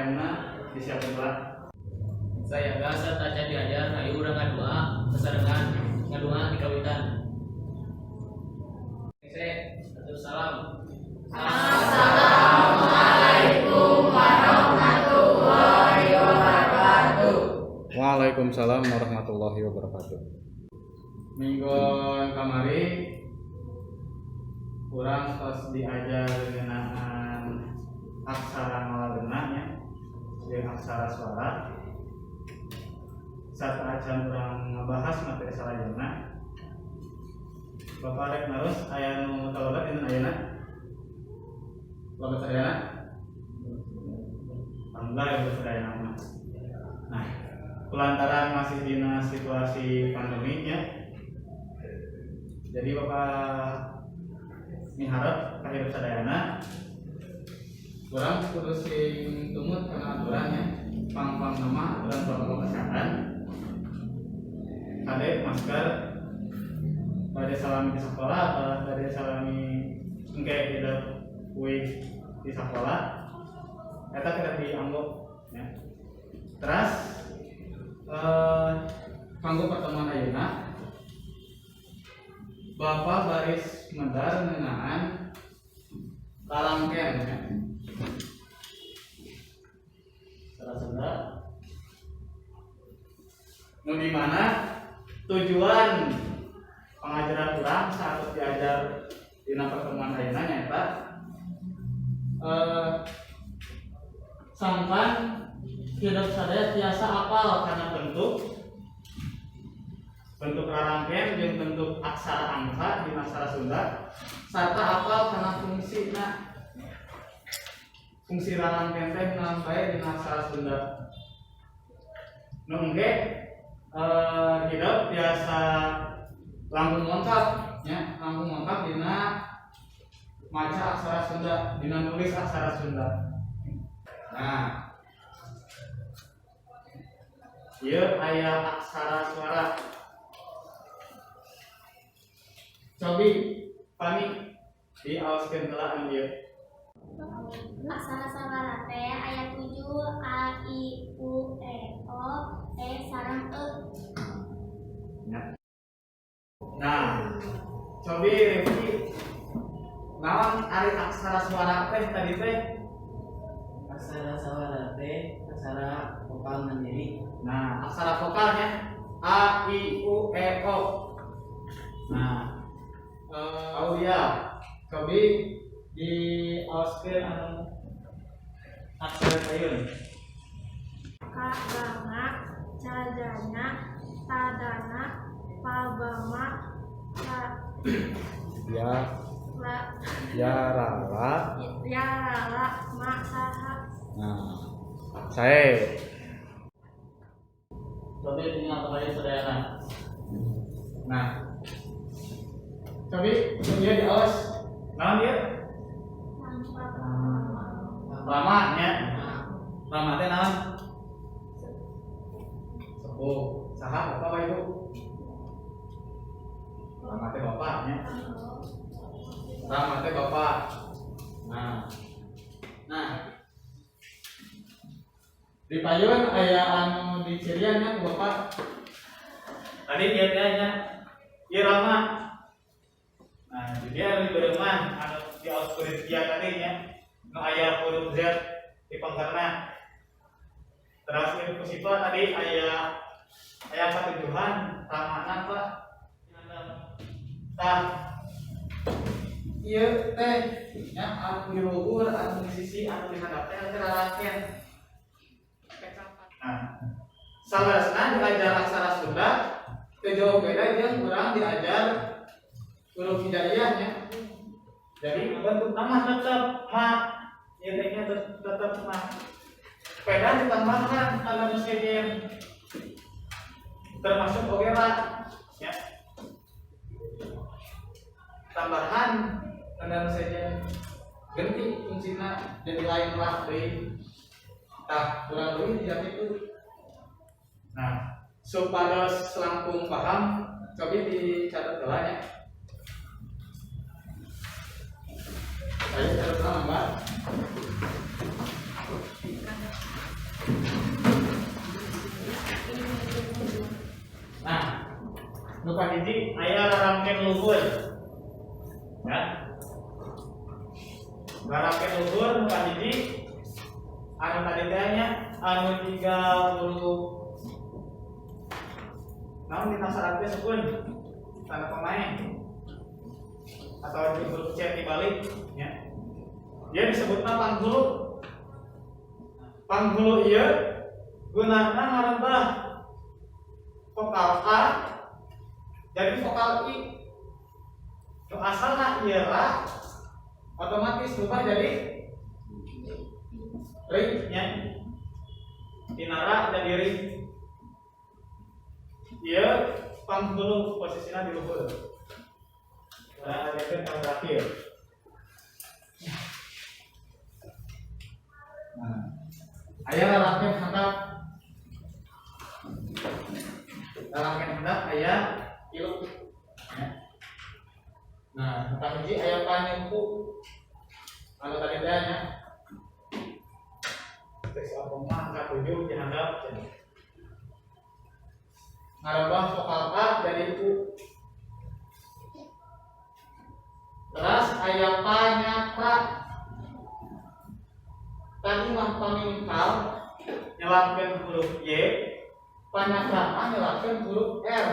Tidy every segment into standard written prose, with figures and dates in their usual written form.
hayangna disiapkeun heula. Saya biasa taca diajar ayo urang ngadua sasarengan ngadua di kawitan. Salam. Assalamualaikum warahmatullahi wabarakatuh. Waalaikumsalam warahmatullahi wabarakatuh. Minggu kamari kurang tos diajar ngeunaan aksara ngalabeuna nya jeung aksara suara. Saat acan urang ngabahas materi salajengna. Bapak rek narus aya nu talobat dinten ayeuna. Lobat sadayana. Alhamdulillah lobat sadayana mah. Nah, lantaran masih dina situasi pandemi nya. Jadi Bapak miharep ka hirup sadayana urang kudu sing tumut kana aturannya pang-pang nama aturan protokol kesehatan. Kade masker pada salami di sekolah atau pada salami engke tidak kuih di sekolah eta tidak dianggap ya. Terus kanggo pertemuan ayeuna Bapak baris medar ngeunaan kalangken ya. Salah nu di mana tujuan pengajaran urang saat diajar dina pertemuan ayeuna nyaeta sampan hidup sadaya tiasa apal karena bentuk rarangken jeung bentuk aksara angka di aksara Sunda sarta apal karena fungsi rarangken teh naon bae di aksara Sunda. Nu engke hidup biasa lambung lengkap ya, lambung lengkap dina maca aksara Sunda, dina nulis aksara Sunda. Nah, ieu aya aksara suara. Cobi Pani diaoskeun heula anu ieu. Aksara suara teh aya 7 A I U E O E sareng E. Nah, cobi Rifki naon ari aksara suara teh tadi teh? Aksara suara teh aksara vokal mandiri. Nah, aksara vokalnya A I U E O. Nah, Aulia, cobi di auskeun anu aksara payun. Kadana, cadana, tadana, pabama, Rala. Yarala, Masaha. Nah, saya. Cobi tinggal kembali sadayana. Nah, cobi dia diawas. Naon dia? Lama nya. Lama teh naon? Sepuh. Saha bapak wae ibu? Lama teh bapak nya. Lama teh bapak. Nah. Di payun aya anu dicirian nya ku bapak. Tadi dia nya irama. Nah, dia anu beureuman anu di auskurit dia tadi nya. Nu aya huruf Z di pangkarna. Terus ini kusipah tadi aya patujuhan tamana Pak. Tah ieu teh nya anu di luhur anu di sisi anu di handap teh rarangken. Nah, salasna diajar aksara Sunda teu jauh beda jeung urang diajar huruf hijaiyahnya. Jadi bentuk nama tetap ma, nilainya tetap ma. Sepeda ditambahkan tanda mesin termasuk ogera ya. Tambahan tanda mesin ganti fungsina jadi lain lah deui. Tah kurang lebih jadi itu. Nah, supados langkung paham, coba dicatat heula nya. Saya catat nama Mbak. Nah, nu kahiji aya rarangkeun luhur. Ya. Rarangkeun luhur nu kahiji anu tadi teh nya anu 30 namun kita syaratnya sukun tanda pemain atau huruf C dibalik ya. Dia disebutna panghulu ieu gunana ngarembah vokal A jadi vokal I. Nu asalna ieu ra otomatis berubah jadi ri nya. Tinara jadi ri. Dia panghulu posisinya di luhur. Nah, ada yang terakhir. Nah, aya rarangkeun handap aya ilu. Nah, tentang hiji aya panyempu. Kalau tadi teh nya tes apa mah ka 7 di handap. Ngarembah vokal A jadi U. Terus aya panyatra. Tadi mah pamingkal nyelapkeun huruf Y, panyatra nyelapkeun huruf R.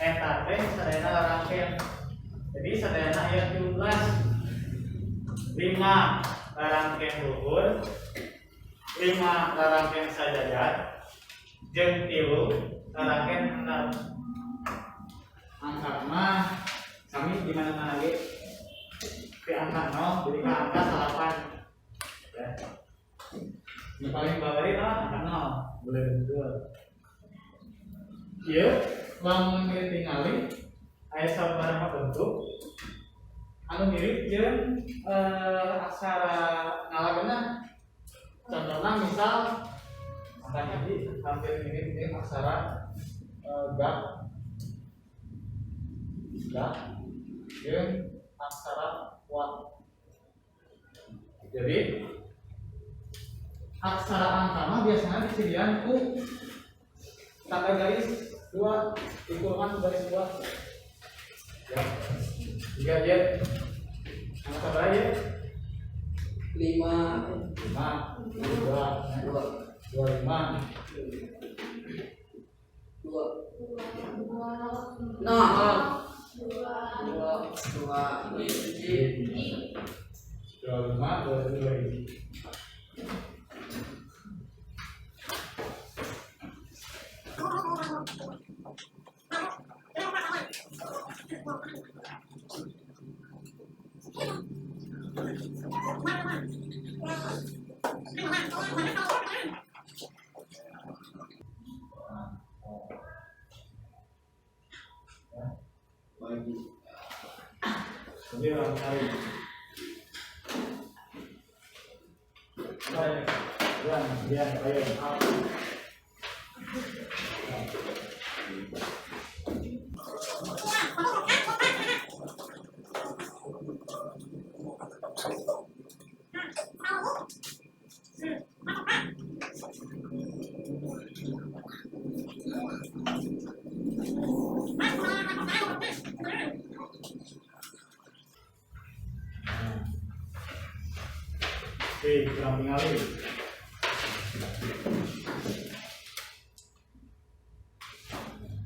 Eta teh sadayana rarangkeun. Jadi sadayana aya 17. 5 rarangkeun luhur, 5 rarangkeun sajajar, jeung 3 rarangkeun handap. Angka mah kami di mana-mana ge ke angka 0 jadi ke angka 8 ya. Yang paling bawah angka 0 boleh betul. Ieu lamun ditingali aya sabaraha bentuk anu mirip jeung aksara ngalabeuna. Contohna misal angka tadi hampir mirip dengan aksara gak dengan aksara wa. Jadi aksara angka mah biasanya disediakan ku tanda garis 2 dikurungan garis 2. Ya. Jika dia angka berapa ya? 5 kurang tinggalin.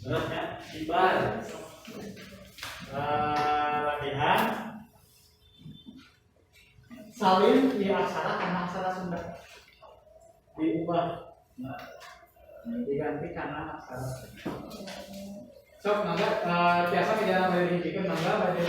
Terus ya, ibar latihan salin di aksara karena aksara Sunda diubah, diganti karena aksara. Sok mangga biasa di dalam dari hijikeun mangga bade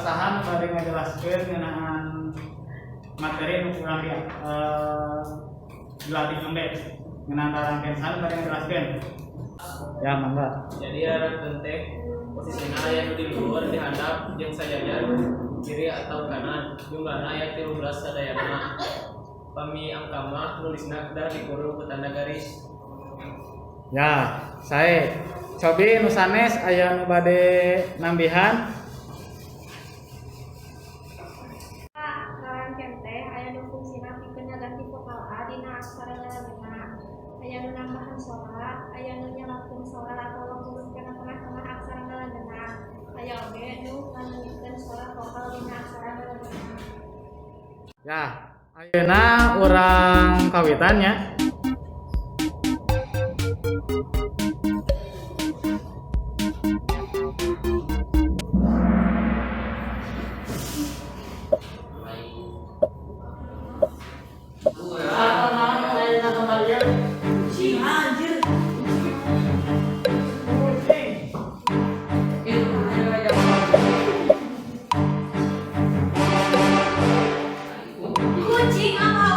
saha bari ngajelaskeun ngeunaan materi nu kurang dilatih nembe ngeunaan rangkeun saha bari ngajelaskeun. Ya, mangga. Jadi arah kentek posisinya aya di luar dihadap jeung sajajar kiri atau kanan. Jumlahna aya 13 sadayana. Pami angka mah nulisna da dikurung ku tanda garis. Ya, saya cobi nu sanes aya nu bade nambihan. Ngarangkeun teh aya nu fungsina pikeun ganti vokal A dina aksara ngaranna. Aya nu nambahan sora, aya nu nyalakeun sora atau nguruskeun tengah-tengah aksara ngaranna. Aya oge nu nganungikeun sora vokal dina aksara ngaranna. Ya, ayeuna urang kawitan nya. Kucing apa?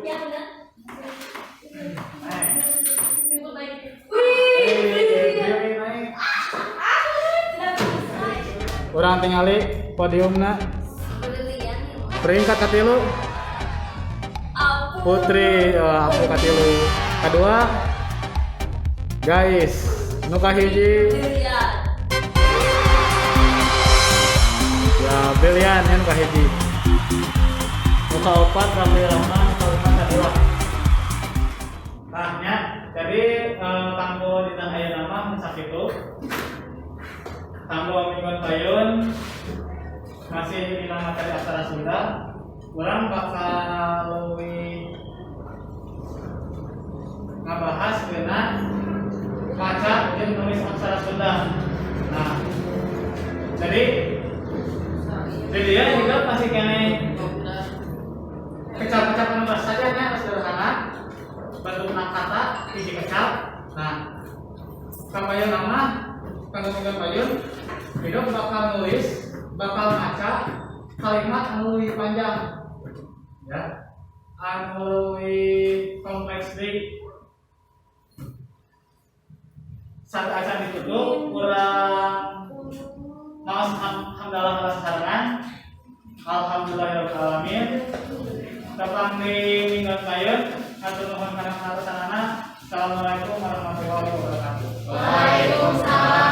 Ya benar. Tunggu baik. Urang tingali podiumna Berlian. peringkat katilu Putri aku katilu. Kedua guys nu kahiji ya Belian nu kahiji. Nu kaopat Rafli Rahman kaopat kadua. Nah nya jadi kanggo dinten ayeuna mah sakitu. Kanggo mingguan payun masih dina materi aksara Sunda. Urang bakal leuwih ngabahas ngeunaan baca jeung nulis aksara Sunda. Nah, jadi dia juga masih kene kecap-kecap anu saja nya sederhana. Bentukna kata hiji kecap. Nah, kabayun nama kanggo mingguan payun hidup bakal nulis, bakal maca kalimat anu leuwih panjang. Ya, anu leuwih kompleks deui. Saat acan ditutup, kurang maos hamdalah atas sarangan. Alhamdulillahirabbil alamin. Datang di mingguan payun, atur nuhun kana hasanana. Assalamualaikum warahmatullahi wabarakatuh. Waalaikumsalam.